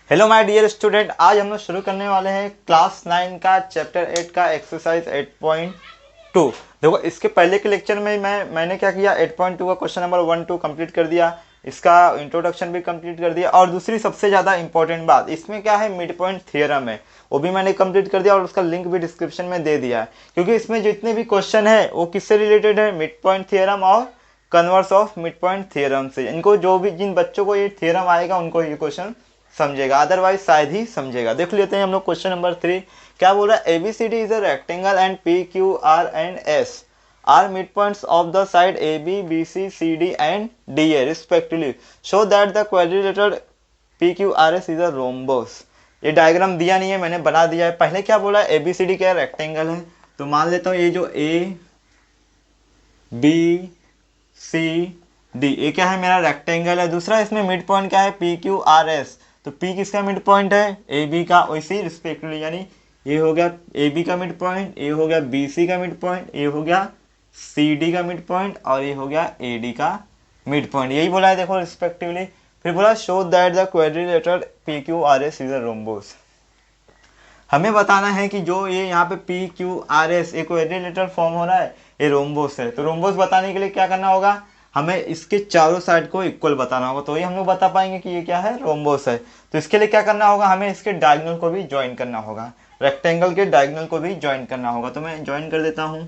Hello my dear student, आज हम लोग शुरू करने वाले हैं क्लास 9 का चैप्टर 8 का एक्सरसाइज 8.2। देखो, इसके पहले के लेक्चर में मैंने क्या किया, 8.2 का क्वेश्चन नंबर 1 2 कंप्लीट कर दिया, इसका इंट्रोडक्शन भी कंप्लीट कर दिया, और दूसरी सबसे ज़्यादा इंपॉर्टेंट बात इसमें क्या है, मिड पॉइंट थियरम है, वो भी मैंने कंप्लीट कर दिया और उसका लिंक भी डिस्क्रिप्शन में दे दिया है। क्योंकि इसमें जितने भी क्वेश्चन है वो किससे रिलेटेड है, मिड पॉइंट थियरम और converse of mid point theorem से। इनको जो भी जिन बच्चों को ये थियरम आएगा उनको ये क्वेश्चन समझेगा, अदरवाइज शायद ही समझेगा। देख लेते हैं हम लोग क्वेश्चन नंबर 3 क्या बोल रहा है। ABCD is a rectangle and P Q R and S are mid points of the side A B B C C D and D A respectively, show that the quadrilateral P Q R S is a rhombus. ये diagram दिया नहीं है, मैंने बना दिया है। पहले क्या बोला है, एबीसीडी क्या रेक्टेंगल है, तो मान लेता हूँ ये जो ए बी सी डी, ये क्या है, मेरा रेक्टेंगल है। दूसरा इसमें मिड पॉइंट क्या है, पी क्यू आर एस, तो पी किसका मिड पॉइंट है, ए बी का, वैसे रिस्पेक्टिवली, यानी ये हो गया ए बी का मिड पॉइंट, ये हो गया बी सी का मिड पॉइंट, ये हो गया सी डी का मिड पॉइंट, और ये हो गया ए डी का मिड पॉइंट। यही बोला है, देखो रिस्पेक्टिवली। फिर बोला show that the quadrilateral P Q R S is a rhombus. हमें बताना है कि जो ये यहाँ पे पी क्यू आर एस एक क्वाड्रिलेटरल फॉर्म हो रहा है, ये रोम्बोस है। तो रोम्बोस बताने के लिए क्या करना होगा, हमें इसके चारों साइड को इक्वल बताना होगा, तो ये हम लोग बता पाएंगे कि ये क्या है, रोम्बोस है। तो इसके लिए क्या करना होगा, हमें इसके डायगोनल को भी ज्वाइन करना होगा, रेक्टेंगल के डायगोनल को भी ज्वाइन करना होगा। तो मैं ज्वाइन कर देता हूँ।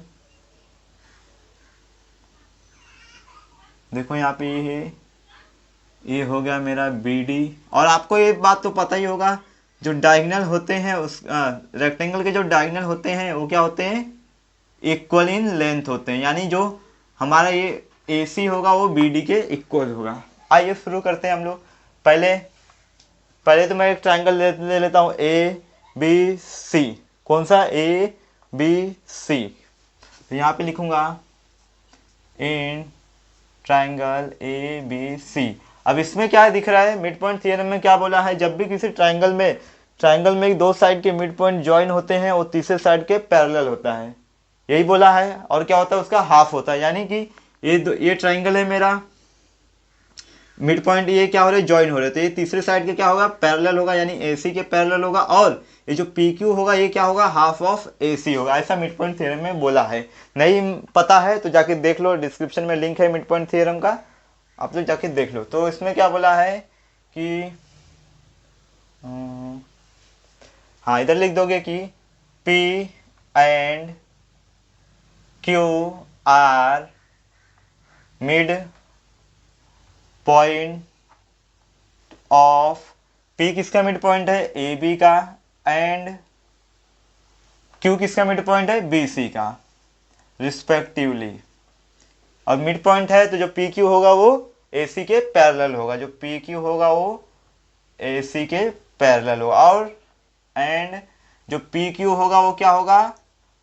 देखो यहाँ पे ये हो गया मेरा बी डी। और आपको ये बात तो पता ही होगा, जो डायगोनल होते हैं उस रेक्टेंगल के जो डायगोनल होते हैं वो क्या होते हैं, इक्वल इन लेंथ होते हैं, यानी जो हमारा ये ए सी होगा वो बी डी के इक्वल होगा। आइए शुरू करते हैं हम लोग। पहले पहले तो मैं एक ट्राइंगल ले लेता हूँ, ए बी सी। कौन सा, ए बी सी। तो यहाँ पे लिखूंगा इन ट्राइंगल ए बी सी। अब इसमें क्या दिख रहा है, मिड पॉइंट थियरम में क्या बोला है, जब भी किसी ट्राइंगल में दो साइड के मिड पॉइंट ज्वाइन होते हैं वो तीसरे साइड के पैरेलल होता है, यही बोला है। और क्या होता है, उसका हाफ होता है, यानी कि ये ट्राइंगल है मेरा, मिड पॉइंट ये क्या हो रहे, ज्वाइन हो रहे, तो ये तीसरे साइड के क्या होगा, पैरेलल होगा, यानी एसी के पैरेलल होगा। और ये जो पी क्यू होगा ये क्या होगा, हाफ ऑफ एसी होगा। ऐसा मिड पॉइंट थ्योरम में बोला है। नहीं पता है तो जाके देख लो, डिस्क्रिप्शन में लिंक है मिड पॉइंट थ्योरम का, आप लोग जाके देख लो। तो इसमें क्या बोला है कि हाँ, इधर लिख दोगे कि P and Q are mid point of, P किसका मिड पॉइंट है, ए बी का, एंड Q किसका मिड पॉइंट है, बी सी का, रिस्पेक्टिवली। और मिड पॉइंट है तो जो पी क्यू होगा वो ए सी के पैरेलल होगा, जो पी क्यू होगा वो ए सी के पैरेलल होगा। और एंड जो पी क्यू होगा वो क्या होगा,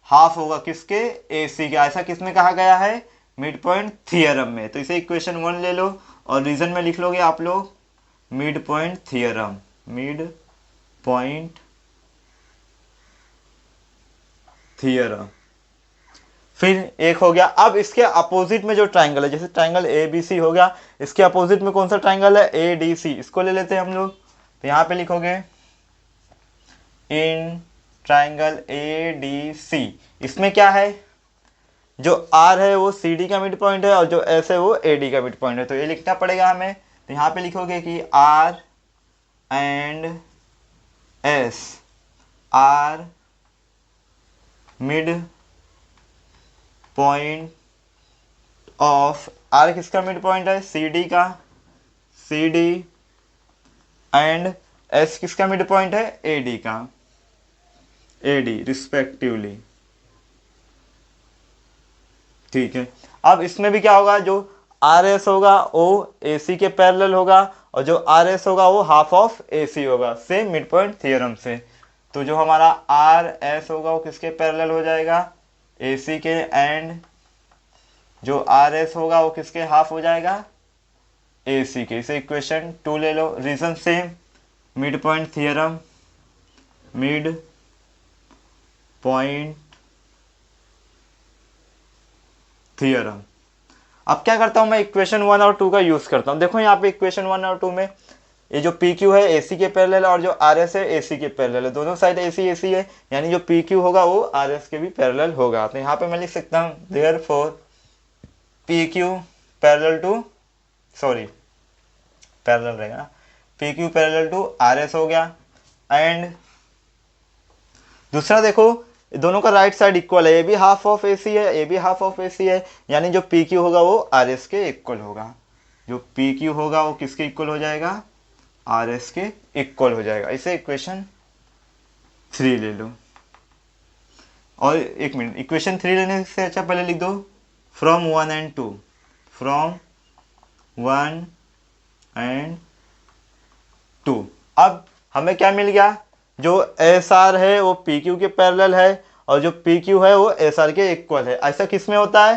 हाफ होगा किसके, ए सी के। ऐसा किसमें कहा गया है, मिड पॉइंट थियरम में। तो इसे इक्वेशन 1 ले लो और रीजन में लिख लोगे आप लोग mid point theorem, mid point theorem. फिर एक हो गया, अब इसके अपोजिट में जो ट्राइंगल है, जैसे ट्राइंगल ए बी सी हो गया, इसके अपोजिट में कौन सा ट्राइंगल है, ए डी सी, इसको ले लेते हैं हम लोग। तो यहाँ पे लिखोगे इन ट्राइंगल ए डी सी। इसमें क्या है, जो आर है वो सी डी का मिड पॉइंट है और जो एस है वो ए डी का मिड पॉइंट है, तो ये लिखना पड़ेगा हमें। तो यहाँ पे लिखोगे कि R and S are mid point of, R किसका मिड पॉइंट है, सी डी का, सी डी, एंड एस किसका मिड पॉइंट है, ए डी का, ए डी रिस्पेक्टिवली। ठीक है, अब इसमें भी क्या होगा, जो आर एस होगा वो ए सी के पैरेलल होगा और जो आर एस होगा वो हाफ ऑफ ए सी होगा, सेम मिड पॉइंट थियरम से। तो जो हमारा आर एस होगा वो किसके पैरेलल हो जाएगा, ए सी के, एंड जो आर एस होगा वो किसके हाफ हो जाएगा, ए सी के। इसे इक्वेशन 2 ले लो। Reason same, mid point theorem, mid point theorem. अब क्या करता हूं मैं, इक्वेशन 1 और 2 का यूज करता हूं। देखो यहाँ पे इक्वेशन 1 और 2 में ये जो पी क्यू है AC के पैरेलल और जो RS है AC के पैरेलल है, दोनों साइड AC AC है, यानी जो पी क्यू होगा वो RS के भी पैरेलल होगा। तो यहाँ पे मैं लिख सकता हूँ therefore P Q parallel to, sorry parallel रहेगा ना, P Q parallel to RS हो गया। एंड दूसरा देखो, दोनों का राइट साइड इक्वल है, ये भी हाफ ऑफ AC है, ये भी हाफ ऑफ AC है, यानी जो पी क्यू होगा वो RS के इक्वल होगा। जो पी क्यू होगा वो किसके इक्वल हो जाएगा, RS के इक्वल हो जाएगा। इसे इक्वेशन 3 ले लो। और एक मिनट, इक्वेशन 3 लेने से अच्छा पहले लिख दो फ्रॉम 1 एंड 2, फ्रॉम 1 एंड 2। अब हमें क्या मिल गया, जो SR है वो PQ के पैरेलल है और जो PQ है वो SR के इक्वल है। ऐसा किस में होता है,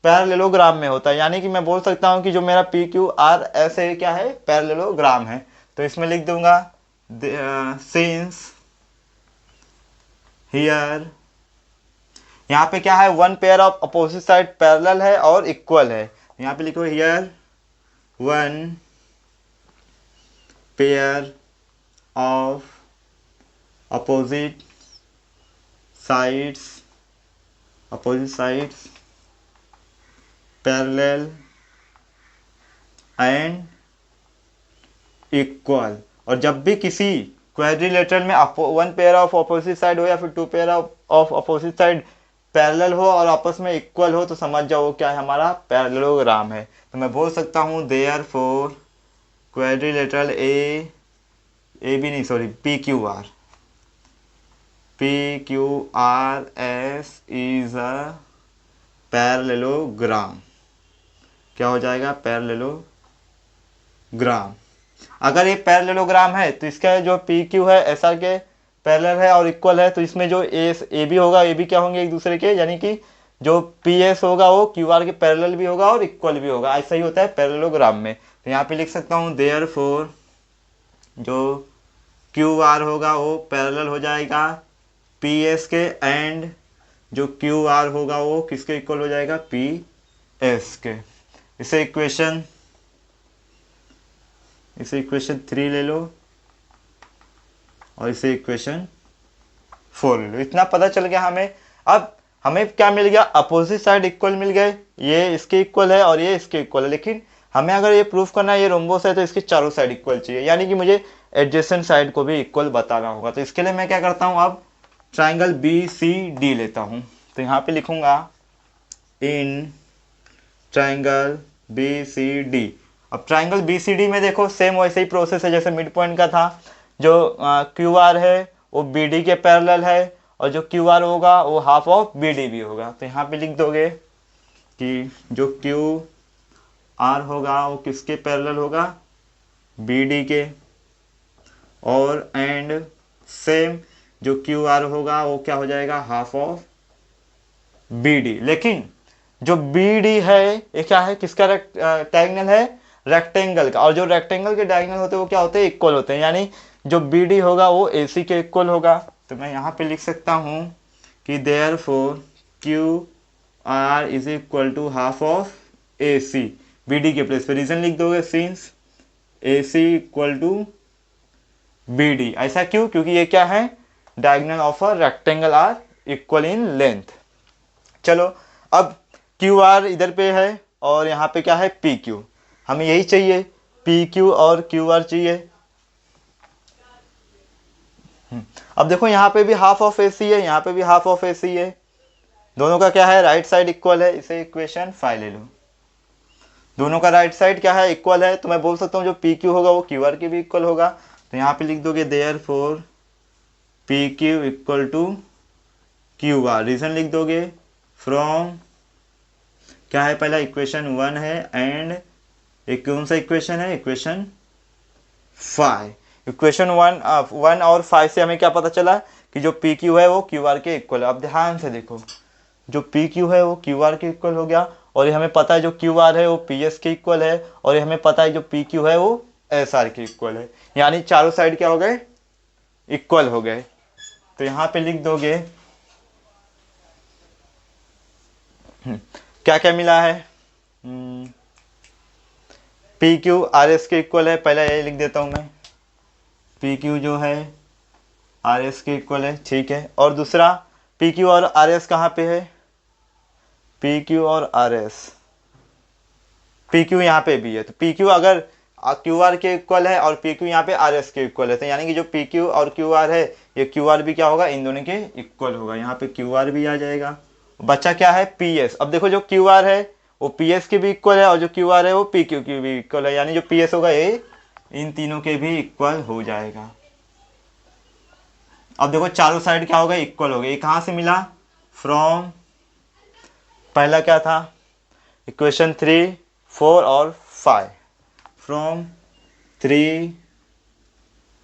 पैरेललोग्राम में होता है। यानी कि मैं बोल सकता हूं कि जो मेरा PQRS है क्या है, पैरेललोग्राम है। तो इसमें लिख दूंगा सिंस हियर, यहाँ पे क्या है, one pair of opposite side parallel है और इक्वल है। यहाँ पे लिखो here one pair of opposite sides parallel and equal। और जब भी किसी क्वाड्रिलेटरल में one pair of opposite side हो या फिर two pair of opposite side parallel हो और आपस में इक्वल हो, तो समझ जाओ क्या है, हमारा पैरेललोग्राम है। तो मैं बोल सकता हूँ देयरफॉर क्वाड्रिलेटरल ए बी नहीं sorry PQR PQRS is a parallelogram. क्या हो जाएगा, पैरेललोग्राम। अगर ये पैरेललोग्राम है तो इसका जो PQ है SR के पैरेलल है और इक्वल है, तो इसमें जो AB होगा ये भी क्या होंगे एक दूसरे के, यानी कि जो PS होगा वो QR के पैरेलल भी होगा और इक्वल भी होगा। ऐसा ही होता है पैरेललोग्राम में। तो यहाँ पे लिख सकता हूँ देयरफॉर जो QR होगा वो पैरेलल हो जाएगा PS के, एंड जो QR होगा वो किसके इक्वल हो जाएगा, PS के। इसे इक्वेशन 3 ले लो और इसे इक्वेशन 4 ले लो। इतना पता चल गया हमें। अब हमें क्या मिल गया, अपोजिट साइड इक्वल मिल गए, ये इसके इक्वल है और ये इसके इक्वल है। लेकिन हमें अगर ये प्रूफ करना है ये रोम्बोस है तो इसके चारों साइड इक्वल चाहिए, यानी कि मुझे एडजेसेंट साइड को भी इक्वल बताना होगा। तो इसके लिए मैं क्या करता हूँ, अब ट्राइंगल BCD लेता हूँ। तो यहाँ पे लिखूंगा इन ट्राइंगल BCD। अब ट्राइंगल BCD में देखो सेम वैसे ही प्रोसेस है जैसे मिड पॉइंट का था। जो QR है वो BD के पैरेलल है और जो QR होगा वो हाफ ऑफ BD भी होगा। तो यहाँ पे लिख दोगे कि जो QR होगा वो किसके पैरेलल होगा, BD के, और एंड सेम जो QR होगा वो क्या हो जाएगा, हाफ ऑफ BD। लेकिन जो BD है ये क्या है, किसका डायगोनल है, रेक्टेंगल का। और जो रेक्टेंगल के डायगोनल होते हैं वो क्या होते हैं, इक्वल होते हैं। यानी जो BD होगा वो AC के इक्वल होगा। तो मैं यहाँ पे लिख सकता हूँ कि therefore QR is equal to half of AC। BD के प्लेस पे रीजन लिख दोगे since AC equal to BD। ऐसा क्यों, क्योंकि ये क्या है, diagonal of a rectangle are equal in length. चलो अब QR इधर पे है और यहाँ पे क्या है PQ, हमें यही चाहिए, PQ और QR चाहिए। अब देखो यहाँ पे भी हाफ ऑफ AC है, यहाँ पे भी हाफ ऑफ AC है, दोनों का क्या है, राइट साइड इक्वल है। इसे इक्वेशन 5 ले लो। दोनों का राइट साइड क्या है, इक्वल है। तो मैं बोल सकता हूँ जो PQ होगा वो QR के भी इक्वल होगा। तो यहाँ पे लिख दोगे therefore PQ equal to QR। Reason लिख दोगे फ्रॉम, क्या है पहला इक्वेशन 1 है एंड एक कौन सा इक्वेशन है, इक्वेशन 5। इक्वेशन 1 और 5 से हमें क्या पता चला कि जो PQ है वो QR के इक्वल है। अब ध्यान से देखो, जो PQ है वो QR के इक्वल हो गया और ये हमें पता है जो QR है वो PS के इक्वल है और ये हमें पता है जो PQ है वो SR के इक्वल है। यानी चारों साइड क्या हो गए, इक्वल हो गए। तो यहाँ पे लिख दोगे क्या क्या मिला है, पी क्यू आर एस के इक्वल है, पहला यही लिख देता हूँ मैं, पी क्यू जो है आर एस के इक्वल है, ठीक है। और दूसरा पी क्यू और आर एस कहाँ पे है, पी क्यू और आर एस, पी क्यू यहाँ पे भी है, तो पी क्यू अगर क्यू आर के इक्वल है और पी क्यू यहाँ पे आर एस के इक्वल है, तो यानी कि जो पी क्यू और क्यू आर है ये क्यू आर भी क्या होगा, इन दोनों के इक्वल होगा। यहाँ पे क्यू आर भी आ जाएगा, बच्चा क्या है पी एस। अब देखो जो क्यू आर है वो पी एस के भी इक्वल है और जो क्यू आर है वो पी क्यू के भी इक्वल है, यानी जो पी एस होगा ये इन तीनों के भी इक्वल हो जाएगा। अब देखो चारों साइड क्या होगा, इक्वल हो गए। ये कहाँ से मिला, फ्रॉम, पहला क्या था इक्वेशन 3, 4 और 5, फ्रॉम 3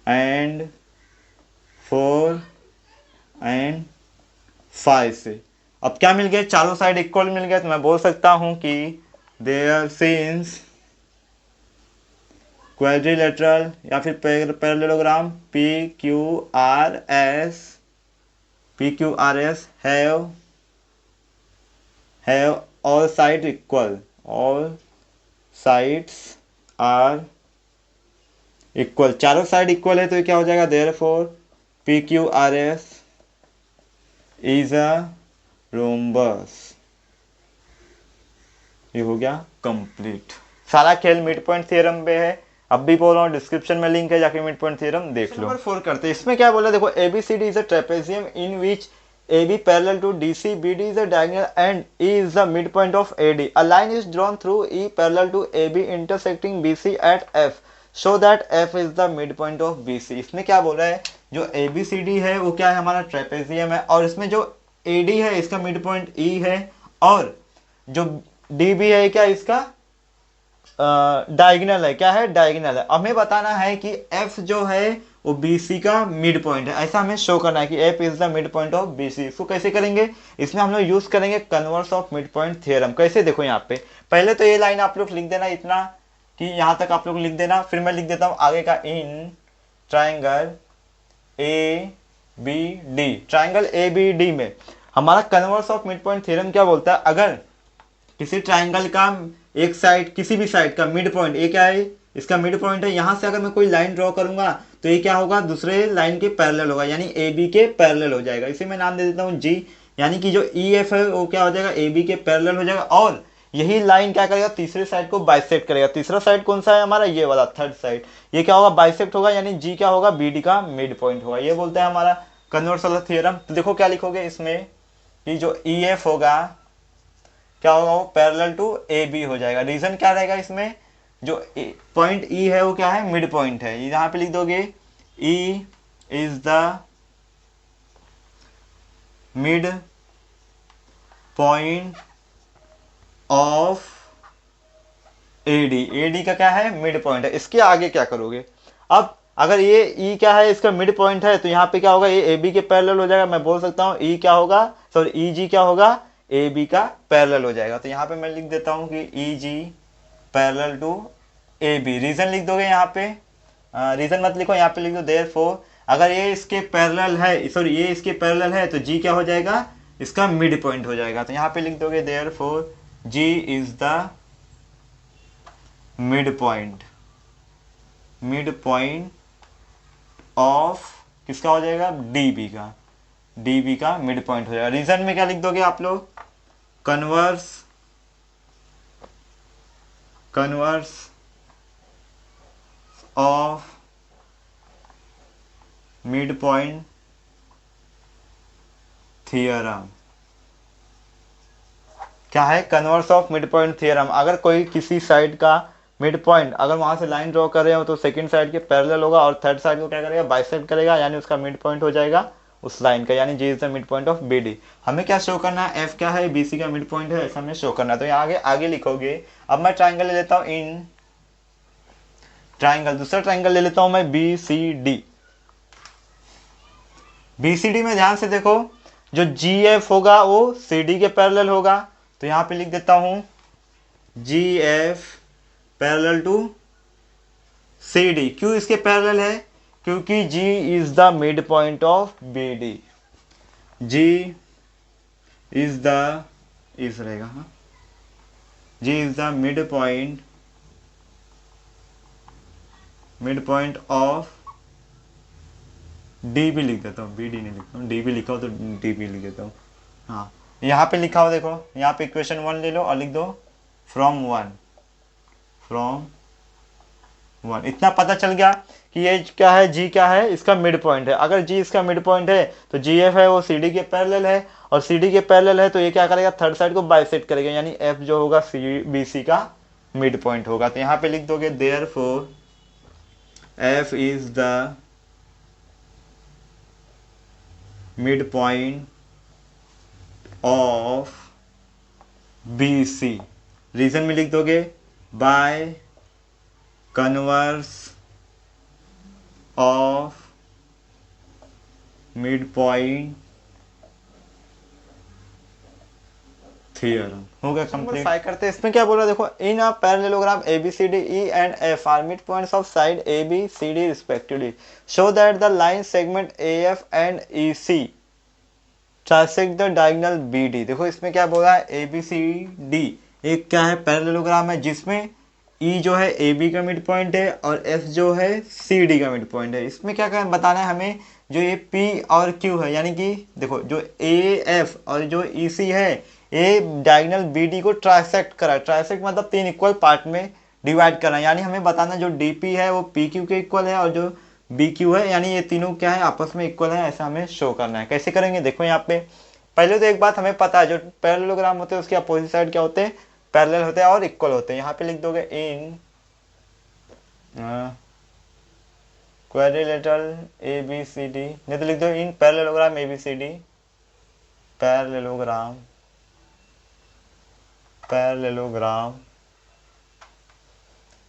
एंड 4 एंड 5 से। अब क्या मिल गया, चारों साइड इक्वल मिल गया, तो मैं बोल सकता हूं कि देयर सिंस क्वाड्रिलेटरल या फिर parallelogram P Q R S, P Q R S have all side equal, all sides are equal, चारों साइड इक्वल है तो क्या हो जाएगा, therefore P Q R S is a rhombus. ये हो गया कंप्लीट। सारा खेल मिड पॉइंट थ्योरम पे है, अब भी बोल रहा हूँ डिस्क्रिप्शन में लिंक है, जाके मिड पॉइंट थ्योरम देख लो। नंबर 4 करते हैं, इसमें क्या बोला देखो, A B C D is a trapezium in which AB parallel to DC, BD is a diagonal and E is the midpoint of AD. A line is drawn through E parallel to AB intersecting BC at F. So that F is the midpoint of BC. इसमें क्या बोल रहा है, जो ABCD है वो क्या है, हमारा ट्रेपेजियम है, और इसमें जो AD है इसका मिड पॉइंट E है, और जो DB है क्या इसका डायगोनल है, क्या है डायगोनल है। हमें बताना है कि F जो है वो BC का मिड पॉइंट है, ऐसा हमें शो करना है कि F is the mid point of BC। इसको कैसे करेंगे, इसमें हम लोग यूज करेंगे converse of mid point theorem. कैसे, देखो यहाँ पे पहले तो ये लाइन आप लोग लिख देना इतना कि यहाँ तक आप लोग लिख देना, फिर मैं लिख देता हूँ आगे का, in triangle ABD, triangle ABD में हमारा converse of mid point theorem क्या बोलता है, अगर किसी ट्राइंगल का एक साइड, किसी भी साइड का मिड पॉइंट, ये क्या है इसका मिड पॉइंट है, यहां से अगर मैं कोई लाइन ड्रॉ करूंगा तो ये क्या होगा, दूसरे लाइन के पैरेलल होगा, यानी AB के पैरेलल हो जाएगा। इसे मैं नाम दे देता हूं G, यानी कि जो EF है वो क्या हो जाएगा, AB के पैरेलल हो जाएगा, और यही लाइन क्या करेगा, तीसरे साइड को बाइसेक्ट करेगा। तीसरा साइड कौन सा है हमारा, ये वाला थर्ड साइड, ये क्या होगा बाइसेक्ट होगा, यानी G क्या होगा, BD का मिड पॉइंट होगा। ये बोलता है हमारा कन्वर्स वाला थ्योरम। तो देखो क्या लिखोगे इसमें कि जो EF होगा क्या होगा, वो पैरेलल टू AB हो जाएगा। रीजन क्या रहेगा इसमें, जो पॉइंट E है वो क्या है, मिड पॉइंट है। यहां पे लिख दोगे E is the mid point of AD का क्या है, मिड पॉइंट है। इसके आगे क्या करोगे, अब अगर ये E क्या है, इसका मिड पॉइंट है, तो यहाँ पे क्या होगा, ये AB के पैरेलल हो जाएगा। मैं बोल सकता हूँ E क्या होगा, सॉरी EG क्या होगा, AB का पैरेलल हो जाएगा। तो यहाँ पे मैं लिख देता हूँ कि EG पैरेलल टू AB। रीजन लिख दोगे यहाँ पे, रीजन मत लिखो, यहाँ पे लिख दो देयरफॉर, अगर ये इसके पैरेलल है, सॉरी ये इसके पैरेलल है, तो G क्या हो जाएगा, इसका मिड पॉइंट हो जाएगा। तो यहाँ पे लिख दोगे therefore G is the mid point of किसका हो जाएगा, DB का मिड पॉइंट हो जाएगा। रीजन में क्या लिख दोगे आप लोग, converse of mid point theorem. क्या है, converse of mid point theorem. अगर कोई किसी साइड का मिड पॉइंट, अगर वहां से लाइन ड्रॉ कर रहे हो तो सेकंड साइड के पैरेलल होगा, और थर्ड साइड को क्या करेगा, बाइसेक्ट करेगा, यानी उसका मिड पॉइंट हो जाएगा उस लाइन का, यानी G is the mid point of BD। हमें क्या शो करना है, F क्या है, BC का मिड पॉइंट है, ऐसा हमें शो करना है। तो यहाँ आगे लिखोगे। अब मैं ट्राइंगल ले लेता हूँ, इन ट्राइंगल, दूसरा ट्राइंगल ले लेता हूं मैं BCD। BCD में ध्यान से देखो, जो GF होगा वो CD के पैरेलल होगा, तो यहां पे लिख देता हूं GF पैरेलल टू CD। क्यों इसके पैरेलल है, क्योंकि G is the mid point of BD। G is the, इस रहेगा, हाँ, G is the mid point mid point of D भी लिख देता हूँ, बी डी नहीं लिखता हूँ, डी भी लिखा हो तो डी भी लिख देता हूँ। हाँ, यहाँ पे लिखा हो देखो, यहाँ पे इक्वेशन 1 ले लो और लिख दो फ्रॉम 1 इतना पता चल गया कि ये क्या है, जी क्या है, इसका मिड पॉइंट है। अगर जी इसका मिड पॉइंट है तो जी एफ है वो सी डी के पैरेलल है, और सी डी के पैरेलल है तो ये क्या करेगा, थर्ड साइड को बाइसेक्ट करेगा, यानी एफ जो होगा सी बी सी का मिड पॉइंट होगा। तो यहाँ पे लिख दोगे therefore F is the mid point of B C. Reason में लिख दोगे by converse of mid point theorem. हो गया कंप्लीट। फाइव करते हैं, इसमें क्या बोल रहा है देखो, in a parallelogram A B C D E and F are mid points of side A B C D respectively, show that the line segment A F and E C transect the diagonal B D. देखो इसमें क्या बोला है, A B C D एक क्या है, parallelogram है जिसमें ई जो है ए बी का मिड पॉइंट है और एफ जो है सी डी का मिड पॉइंट है। इसमें क्या क्या बताना है हमें, जो ये पी और क्यू है, यानी कि देखो जो ए एफ और जो ई सी है ये डायगोनल बी डी को ट्राइसेक्ट करा। ट्राइसेक्ट मतलब 3 इक्वल पार्ट में डिवाइड करना, यानी हमें बताना जो डी पी है वो पी क्यू के इक्वल है और जो बी क्यू है, यानी ये तीनों क्या है, आपस में इक्वल है, ऐसा हमें शो करना है। कैसे करेंगे देखो, यहाँ पे पहले तो एक बात हमें पता है, जो पैरेललोग्राम होते हैं उसके अपोजिट साइड क्या होते हैं, पैरेलल होते हैं और इक्वल होते हैं। यहाँ पे लिख दोगे in quadrilateral A B C D, नहीं तो लिख दो in parallelogram A B C D, parallelogram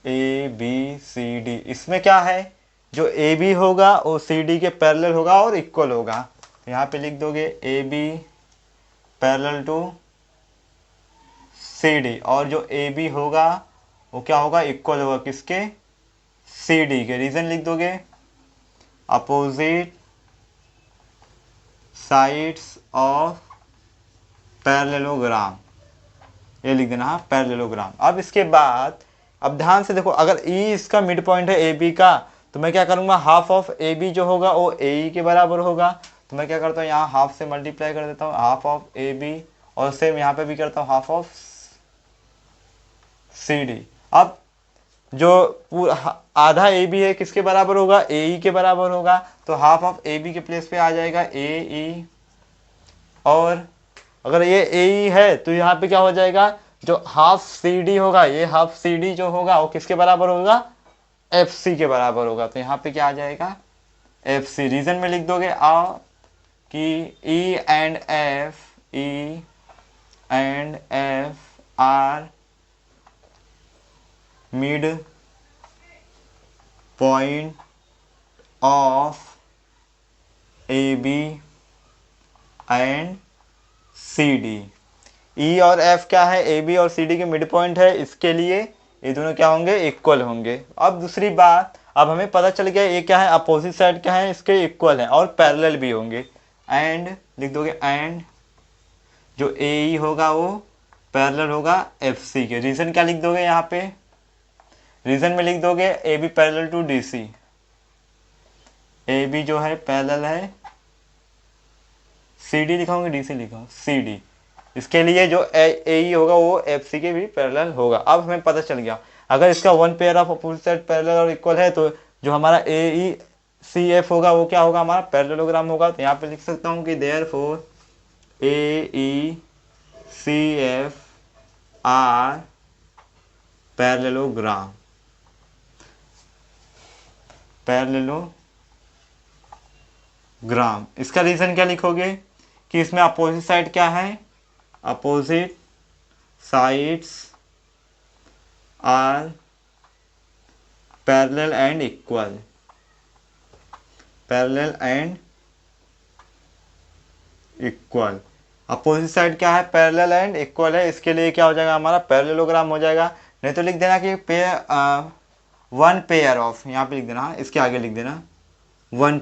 A B C D. इसमें क्या है, जो ए बी होगा वो सी डी के पैरेलल होगा और इक्वल होगा। तो यहाँ पे लिख दोगे A B parallel to C D, और जो ए बी होगा वो क्या होगा, इक्वल होगा किसके, सी डी के। रीजन लिख दोगे अपोजिट साइड्स ऑफ पैरेललोग्राम, ये लिख देना पैरेललोग्राम। अब इसके बाद अब ध्यान से देखो, अगर ई इसका मिड पॉइंट है ए बी का, तो मैं क्या करूंगा, हाफ ऑफ ए बी जो होगा वो ए ई के बराबर होगा। तो मैं क्या करता हूँ, यहाँ हाफ से मल्टीप्लाई कर देता हूँ, हाफ ऑफ ए बी, और सेम यहाँ पे भी करता हूँ हाफ ऑफ सी डी। अब जो आधा ए बी है किसके बराबर होगा, ए ई के बराबर होगा, तो हाफ ऑफ ए बी के प्लेस पे आ जाएगा ए ई, और अगर ये ए ई है तो यहाँ पे क्या हो जाएगा, जो हाफ सी डी होगा, ये हाफ सी डी जो होगा वो किसके बराबर होगा, एफ सी के बराबर होगा। तो यहाँ पे क्या आ जाएगा, एफ सी। रीजन में लिख दोगे कि E and F are mid point of A B and C D. E और एफ क्या है, ए बी और सी डी के मिड पॉइंट है, इसके लिए ये दोनों क्या होंगे, इक्वल होंगे। अब दूसरी बात, अब हमें पता चल गया ये क्या है, अपोजिट साइड क्या है, इसके इक्वल है और पैरेलल भी होंगे। एंड लिख दोगे एंड जो ए ई होगा वो पैरेलल होगा एफ सी के। रीजन क्या लिख दोगे, यहाँ पे रीजन में लिख दोगे A B parallel to D C, A B जो है पैरेलल है, सी डी लिखाओगे डी सी लिखाओ सी डी, इसके लिए जो ए ई होगा वो एफ सी के भी पैरेलल होगा। अब हमें पता चल गया, अगर इसका one pair of opposite side parallel और इक्वल है तो जो हमारा ए ई सी एफ होगा वो क्या होगा, हमारा पैरेललोग्राम होगा। तो यहाँ पे लिख सकता हूँ कि therefore A E C F are parallelogram, parallelogram. इसका रीजन क्या लिखोगे कि इसमें अपोजिट साइड क्या है, opposite sides are parallel and equal, parallel and equal. Opposite side क्या है, पैरेलल एंड इक्वल है, इसके लिए क्या हो जाएगा, हमारा पैरेललोग्राम हो जाएगा। नहीं तो लिख देना कि वन पेयर ऑफ, यहाँ पे लिख देना, इसके आगे लिख देना one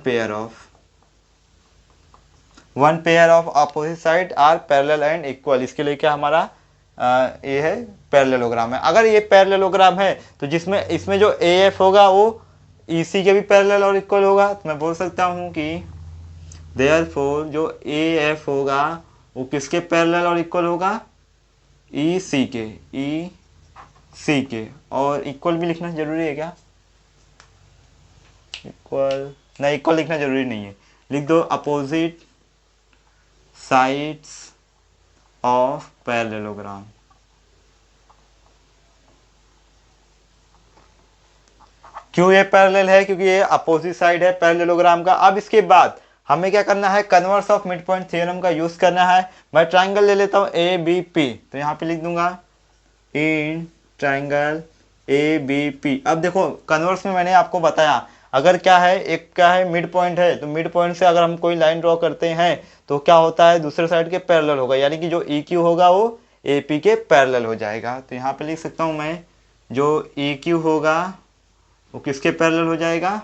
pair of opposite side are parallel and equal. इसके लिए क्या हमारा ये है पैरेललोग्राम है। अगर ये पैरेललोग्राम है तो जिसमें इसमें जो ए एफ होगा वो ई सी के भी पैरेलल और इक्वल होगा, तो मैं बोल सकता हूँ कि देयरफॉर जो ए एफ होगा वो किसके पैरेलल और इक्वल होगा, ई सी के, ई सी के। और इक्वल भी लिखना जरूरी है क्या, इक्वल नहीं, इक्वल लिखना जरूरी नहीं है, लिख दो अपोजिट साइड्स ऑफ पैरेललोग्राम। क्यों ये पैरेलल है, क्योंकि ये अपोजिट साइड है पैरेललोग्राम का। अब इसके बाद हमें क्या करना है, converse of mid point theorem का यूज करना है। मैं ट्राइंगल ले लेता हूँ ए बी पी, तो यहाँ पे लिख दूंगा in triangle A B P. अब देखो कन्वर्स में मैंने आपको बताया, अगर क्या है, एक क्या है मिड पॉइंट है, तो मिड पॉइंट से अगर हम कोई लाइन ड्रॉ करते हैं तो क्या होता है, दूसरे साइड के पैरेलल होगा, यानी कि जो ई क्यू होगा वो ए पी के पैरेलल हो जाएगा। तो यहाँ पे लिख सकता हूँ मैं, जो ई क्यू होगा वो किसके पैरेलल हो जाएगा,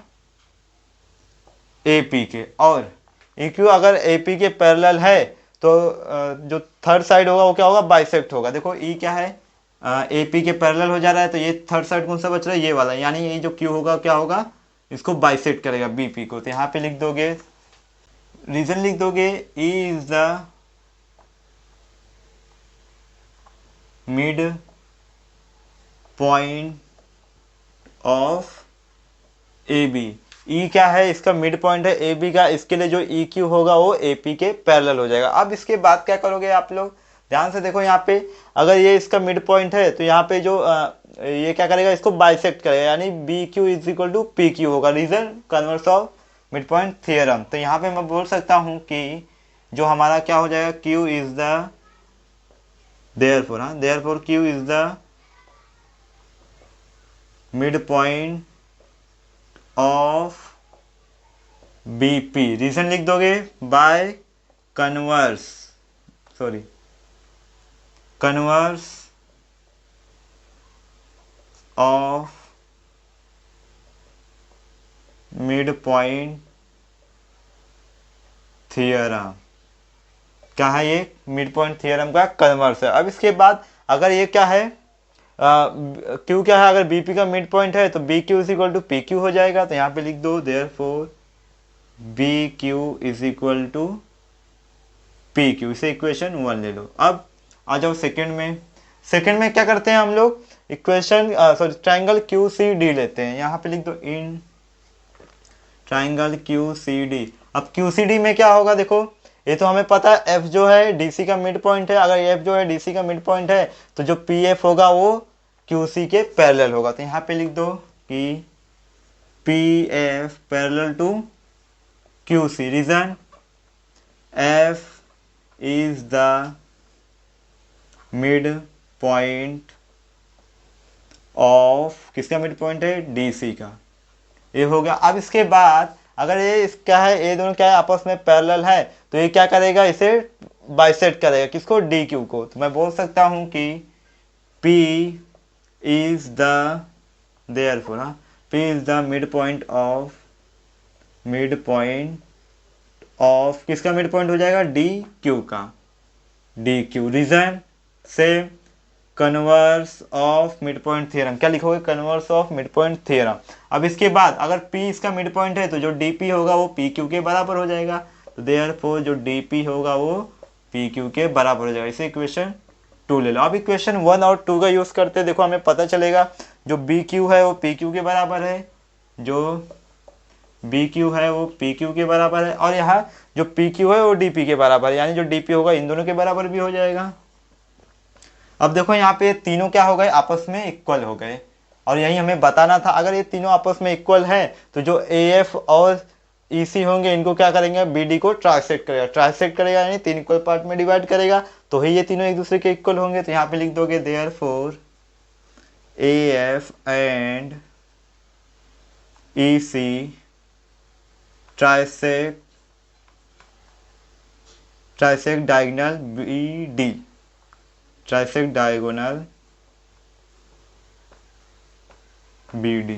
ए पी के। और ई क्यू अगर ए पी के पैरेलल है तो जो थर्ड साइड होगा वो क्या होगा, बाइसेक्ट होगा। देखो ई क्या है, ए पी के पैरेलल हो जा रहा है, तो ये थर्ड साइड कौन सा बच रहा है, ये वाला, यानी ये जो क्यू होगा क्या होगा, इसको बाइसेक्ट करेगा बी पी को। तो यहाँ पे लिख दोगे, रीजन लिख दोगे, E is the mid point of A B. E क्या है, इसका मिड पॉइंट है ए बी का, इसके लिए जो ई क्यू होगा वो ए पी के पैरेलल हो जाएगा। अब इसके बाद क्या करोगे आप लोग, ध्यान से देखो, यहाँ पे अगर ये इसका मिड पॉइंट है तो यहाँ पे जो ये क्या करेगा, इसको बाइसेक्ट करेगा, यानी B Q is equal to P Q होगा, reason converse of mid point theorem. तो यहाँ पे मैं बोल सकता हूँ कि जो हमारा क्या हो जाएगा, क्यू इज द देयरफॉर, हाँ therefore Q is the mid point of B P. Reason लिख दोगे, by converse of mid point theorem. क्या है ये, मिड पॉइंट थियरम का कन्वर्स है। अब इसके बाद अगर ये क्या है, क्यू क्या है, अगर बीपी का मिड पॉइंट है तो B Q is equal to P Q हो जाएगा। तो यहाँ पे लिख दो, therefore B Q is equal to P Q. इसे इक्वेशन 1 ले लो। अब आ जाओ सेकंड में। सेकंड में क्या करते हैं हम लोग, equation triangle Q C D लेते हैं। यहाँ पे लिख दो, in triangle Q C D. अब क्यू सी डी में क्या होगा, देखो ये तो हमें पता है, एफ जो है डीसी का मिड पॉइंट है। अगर एफ जो है डीसी का मिड पॉइंट है तो जो पी एफ होगा वो क्यू सी के पैरेलल होगा। तो यहाँ पे लिख दो कि P F parallel to Q C. Reason, F is the mid point of, किसका मिड पॉइंट है, डीसी का। ये हो गया। अब इसके बाद अगर ये क्या है, ये दोनों क्या है, आपस में पैरेलल है, तो ये क्या करेगा, इसे बाइसेक्ट करेगा, किसको, डी क्यू को। तो मैं बोल सकता हूं कि P इज द देयरफॉर, हाँ, P is the mid point of किसका मिड पॉइंट हो जाएगा, डी क्यू का, डी क्यू। रीजन से converse of mid point theorem. क्या लिखोगे, converse of mid point theorem. अब इसके बाद अगर P इसका मिड पॉइंट है तो जो DP होगा वो PQ के बराबर हो जाएगा। तो देयरफॉर जो DP होगा वो PQ के बराबर हो जाएगा। इसे इक्वेशन 2 ले लो। अब इक्वेशन 1 और 2 का यूज करते हैं, देखो हमें पता चलेगा जो BQ है वो PQ के बराबर है, जो BQ है वो PQ के बराबर है, और यहाँ जो PQ है वो DP के बराबर है, यानी जो DP होगा इन दोनों के बराबर भी हो जाएगा। अब देखो यहाँ पे तीनों क्या हो गए, आपस में इक्वल हो गए, और यही हमें बताना था। अगर ये तीनों आपस में इक्वल हैं तो जो AF और EC होंगे इनको क्या करेंगे, BD को ट्रांसलेट करेगा यानी 3 इक्वल पार्ट में डिवाइड करेगा, तो ही ये तीनों एक दूसरे के इक्वल होंगे। तो यहाँ पे लिख दोगे, therefore AF and EC trisect diagonal BD, trisect diagonal BD।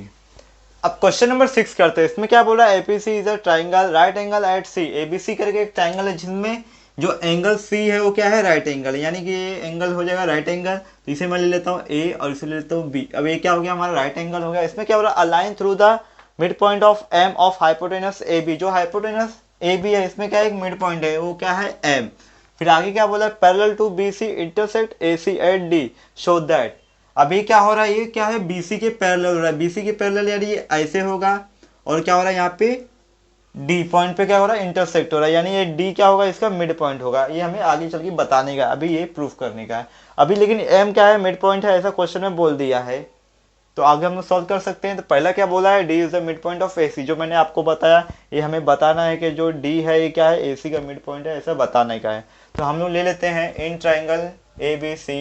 अब क्वेश्चन नंबर 6 करते हैं। इसमें क्या बोला, APC is a triangle right angle at C। ABC करके एक ट्राइंगल है जिसमें जो एंगल C है वो क्या है, राइट एंगल, यानी कि ये एंगल हो जाएगा राइट एंगल। तो इसे मैं ले लेता हूँ A और इसे ले लेता हूँ B। अब ये क्या हो गया, हमारा राइट एंगल हो गया। इसमें क्या बोला, a line through the mid point of M of hypotenuse A B, जो हाइपोटेनस ए बी है इसमें क्या है, एक मिड पॉइंट है, वो क्या है, एम। फिर आगे क्या बोला, parallel to B C intersect A C at D, show that. अभी क्या हो रहा है, ये क्या है, बी सी के पैरेलल हो रहा है, बी सी के पैरेलल यानी ये ऐसे होगा, और क्या हो रहा है यहाँ पे डी पॉइंट पे क्या हो रहा है, इंटरसेक्ट हो रहा है, यानी ये डी क्या होगा, इसका मिड पॉइंट होगा। ये हमें आगे चल के बताने का, अभी ये प्रूफ करने का है। अभी लेकिन एम क्या है, मिड पॉइंट है, ऐसा क्वेश्चन में बोल दिया है, तो आगे हम लोग सॉल्व कर सकते हैं। तो पहला क्या बोला है, D is the mid point of A C, जो मैंने आपको बताया, ये हमें बताना है कि जो डी है ये क्या है, ए सी का मिड पॉइंट है, ऐसा बताने का है। तो हम लोग ले लेते हैं in triangle A B C,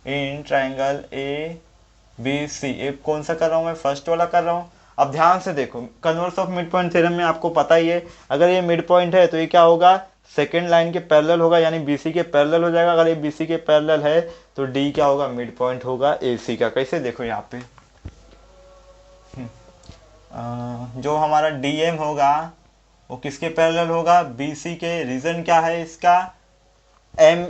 in triangle A B C, एक कौन सा कर रहा हूँ मैं, फर्स्ट वाला कर रहा हूँ। अब ध्यान से देखो, converse of mid point theorem में आपको पता ही है, अगर ये मिड पॉइंट है तो ये क्या होगा, सेकेंड लाइन के पैरेलल होगा, यानी बीसी के पैरेलल हो जाएगा। अगर ये बीसी के पैरेलल है तो डी क्या होगा, मिड पॉइंट होगा एसी का। कैसे, देखो यहाँ पे जो हमारा डीएम होगा वो किसके पैरेलल होगा, बीसी के। रीजन क्या है इसका, M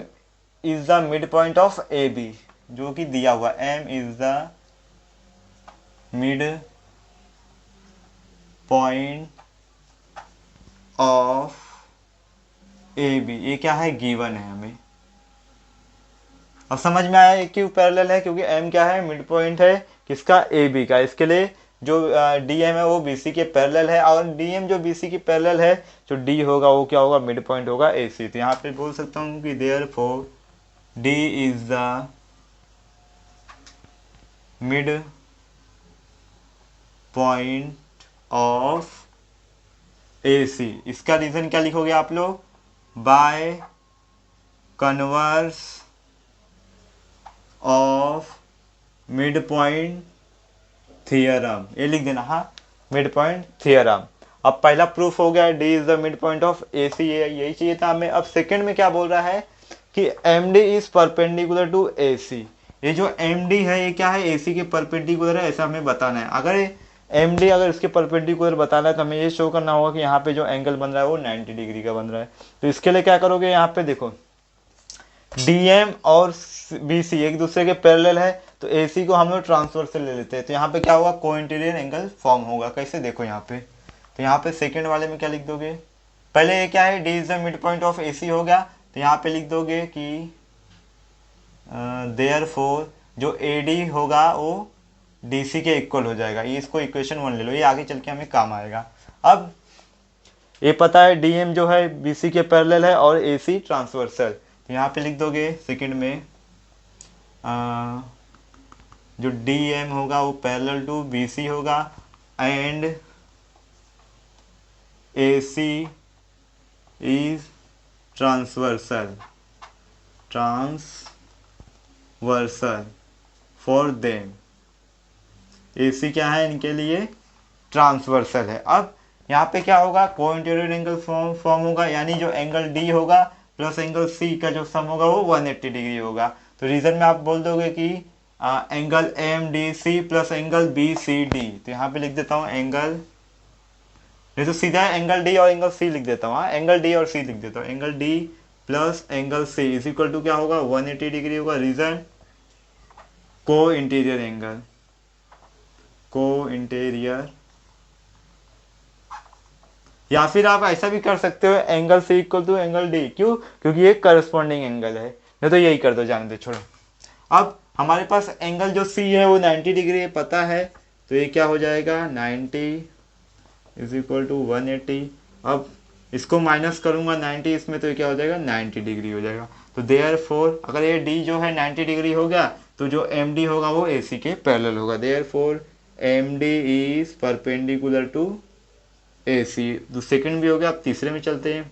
is the mid point of A B, जो कि दिया हुआ, M is the mid point of A B, ये क्या है, गिवन है हमें। अब समझ में आया क्यों पैरेलल है, क्योंकि एम क्या है, मिड पॉइंट है किसका, ए बी का। इसके लिए जो डीएम है वो बीसी के पैरेलल है, और डीएम जो बीसी के पैरेलल है, जो डी होगा वो क्या होगा, मिड पॉइंट होगा एसी। तो यहाँ पे बोल सकता हूँ कि therefore D is the mid point of AC। इसका रीजन क्या लिखोगे आप लोग, bye converse of mid point theorem, ये लिख देना, हाँ, मिड पॉइंट थियरम। अब पहला प्रूफ हो गया, D is the mid point of AC, यही चाहिए था हमें। अब सेकंड में क्या बोल रहा है कि MD is perpendicular to AC, ये जो MD है ये क्या है, AC के परपेंडिकुलर है, ऐसा हमें बताना है। अगर MD अगर इसके परपेंडिकुलर बताना है तो हमें ये शो करना होगा कि यहाँ पे जो एंगल बन रहा है वो 90 डिग्री का बन रहा है। तो इसके लिए क्या करोगे, यहाँ पे देखो DM और BC एक दूसरे के पैरेलल है, तो AC को हम लोग ट्रांसफर से ले लेते हैं, तो यहाँ पे क्या होगा, को इंटीरियर एंगल फॉर्म होगा। कैसे, देखो यहाँ पे, तो यहाँ पे सेकंड वाले में क्या लिख दोगे, पहले ये क्या है, D is the mid point of AC हो गया, तो यहाँ पे लिख दोगे कि देयरफॉर जो AD होगा वो DC के इक्वल हो जाएगा। ये इसको इक्वेशन 1 ले लो, ये आगे चल के हमें काम आएगा। अब ये पता है DM जो है BC के पैरेलल है और AC ट्रांसवर्सल, तो यहाँ पे लिख दोगे सेकंड में जो DM होगा वो पैरेलल टू BC होगा, and AC is transversal for them. AC क्या है इनके लिए, ट्रांसवर्सल है। अब यहाँ पे क्या होगा, को इंटीरियर एंगल फॉर्म होगा, यानी जो एंगल D होगा प्लस एंगल C का जो सम होगा वो 180 डिग्री होगा। तो रीजन में आप बोल दोगे कि angle MDC plus angle BCD, तो यहाँ पे लिख देता हूँ एंगल, नहीं तो सीधा एंगल D और एंगल C लिख देता हूँ, एंगल D और C लिख देता हूँ, angle D plus angle C is equal to क्या होगा, 180 डिग्री होगा। रीजन, को इंटीरियर एंगल, को इंटीरियर, या फिर आप ऐसा भी कर सकते हो, angle C equal to angle D, क्यों, क्योंकि ये करस्पॉन्डिंग एंगल है। नहीं तो यही कर दो, जाने दो, छोड़ो। अब हमारे पास एंगल जो C है वो 90 डिग्री पता है, तो ये क्या हो जाएगा, 90 इज इक्वल टू 180। अब इसको माइनस करूंगा 90 इसमें, तो ये क्या हो जाएगा, 90 डिग्री हो जाएगा। तो देयरफॉर अगर ये D जो है 90 डिग्री हो गया, तो जो MD होगा वो AC के पैरेलल होगा। Therefore MD is perpendicular to AC। तो सेकंड भी हो गया। अब तीसरे में चलते हैं।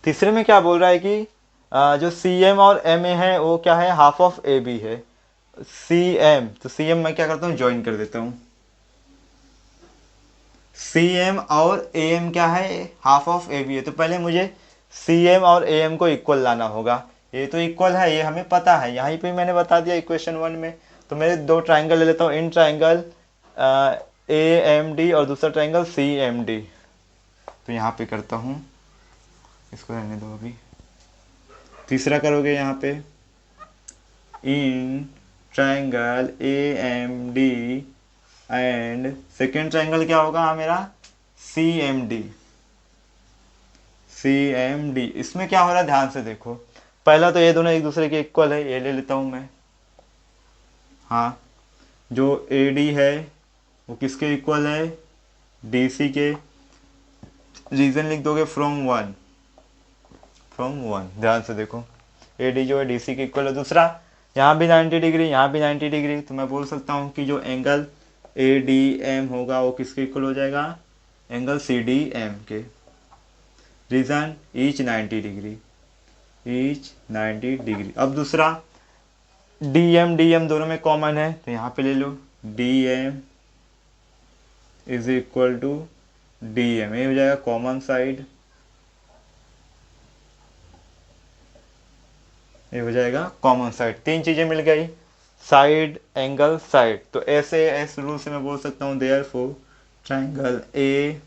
तीसरे में क्या बोल रहा है कि जो CM और MA है वो क्या है, हाफ ऑफ AB है। CM, तो CM मैं क्या करता हूँ, ज्वाइन कर देता हूँ। CM और AM क्या है, हाफ ऑफ AB है। तो पहले मुझे CM और AM को इक्वल लाना होगा। ये तो इक्वल है, ये हमें पता है, यहीं पे मैंने बता दिया इक्वेशन 1 में। तो मेरे दो ट्राइंगल ले लेता हूँ, इन ट्राइंगल AMD और दूसरा ट्राइंगल CMD। तो यहाँ पे करता हूँ, इसको रहने दो अभी। तीसरा करोगे यहाँ पे, in triangle AMD and second triangle क्या होगा मेरा, C M D. C M D, इसमें क्या हो रहा है ध्यान से देखो, पहला तो ये दोनों एक दूसरे के इक्वल है, ये ले लेता हूं मैं। हाँ, जो ए डी है वो किसके इक्वल है, डी सी के। रीजन लिख दोगे फ्रॉम वन, फ्रॉम वन, ध्यान से देखो, ए डी जो है डी सी के इक्वल है। दूसरा, यहाँ भी 90 डिग्री, यहाँ भी 90 डिग्री, तो मैं बोल सकता हूँ कि जो एंगल ए डी एम होगा वो किसके इक्वल हो जाएगा, एंगल सी डी एम के। Reason, each 90 degree, each 90 degree. अब दूसरा, डी एम दोनों में कॉमन है, तो यहाँ पे ले लो D M is equal to D M, ये हो जाएगा कॉमन साइड, ये हो जाएगा कॉमन साइड। तीन चीजें मिल गई, साइड, एंगल, साइड। तो ऐसे इस रूल से मैं बोल सकता हूँ therefore triangle A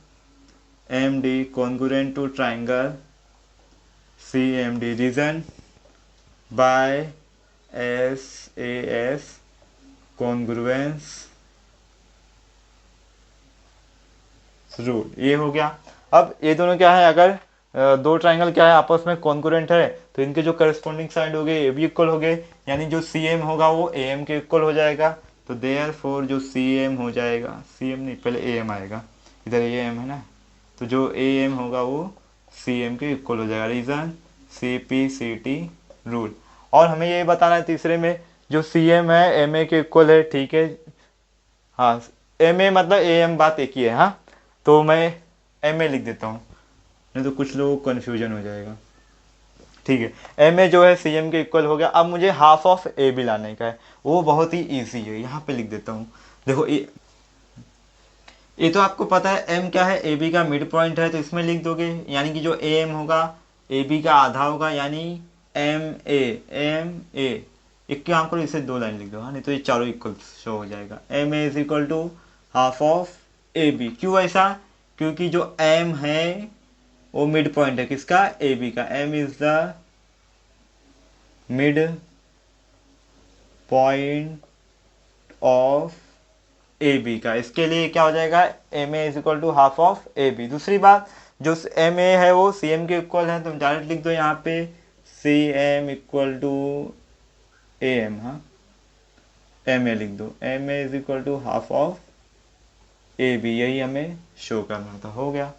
M D congruent to triangle C M D. Reason, by S A S congruence rule, ये हो गया। अब ये दोनों क्या है, अगर दो ट्राइंगल क्या है आपस में कॉन्ग्रुएंट है, तो इनके जो करस्पॉन्डिंग साइड हो गए ये भी इक्वल हो गए, यानी जो सी एम होगा वो ए एम के इक्वल हो जाएगा। तो देयरफॉर जो सी एम हो जाएगा, सी एम नहीं पहले ए एम आएगा, इधर ए एम है ना, तो जो ए एम होगा वो सी एम के इक्वल हो जाएगा। Reason, C P C T rule. और हमें ये बताना है तीसरे में, जो सी एम है एम ए के इक्वल है, ठीक है। हाँ, एम ए मतलब ए एम, बात एक ही है। हाँ, तो मैं एम ए लिख देता हूँ, नहीं तो कुछ लोगों को कन्फ्यूजन हो जाएगा। ठीक है, एम ए जो है सी एम के इक्वल हो गया। अब मुझे हाफ ऑफ ए बी लाने का है, वो बहुत ही ईजी है, यहाँ पे लिख देता हूँ। देखो ये तो आपको पता है एम क्या है, ए बी का मिड पॉइंट है, तो इसमें लिख दोगे, यानी कि जो ए एम होगा ए बी का आधा होगा, यानी एम ए, एम ए। एक काम करो, इसे दो लाइन लिख दो, हाँ, नहीं तो ये चारों इक्वल शो हो जाएगा। M A is equal to half of A B. क्यों ऐसा, क्योंकि जो एम है वो मिड पॉइंट है किसका, ए बी का। M is the mid point of A B का, इसके लिए क्या हो जाएगा, M A is equal to half of A B. दूसरी बात, जो एम ए है वो सी एम के इक्वल है, तुम डायरेक्ट लिख दो यहाँ पे C M equal to A M. हाँ, एम ए लिख दो, M A is equal to half of A B, यही हमें शो करना था, हो गया।